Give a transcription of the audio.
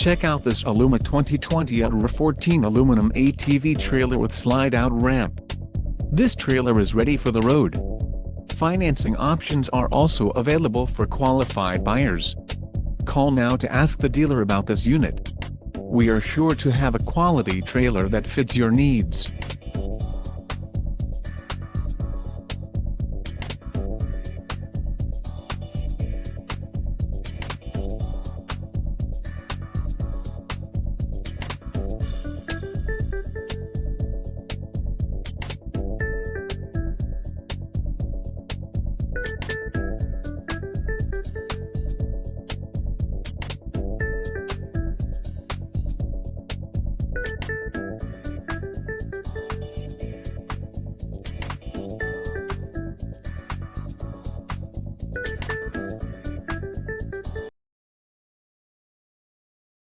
Check out this Aluma 2020 UTR14 aluminum ATV trailer with slide-out ramp. This trailer is ready for the road. Financing options are also available for qualified buyers. Call now to ask the dealer about this unit. We are sure to have a quality trailer that fits your needs.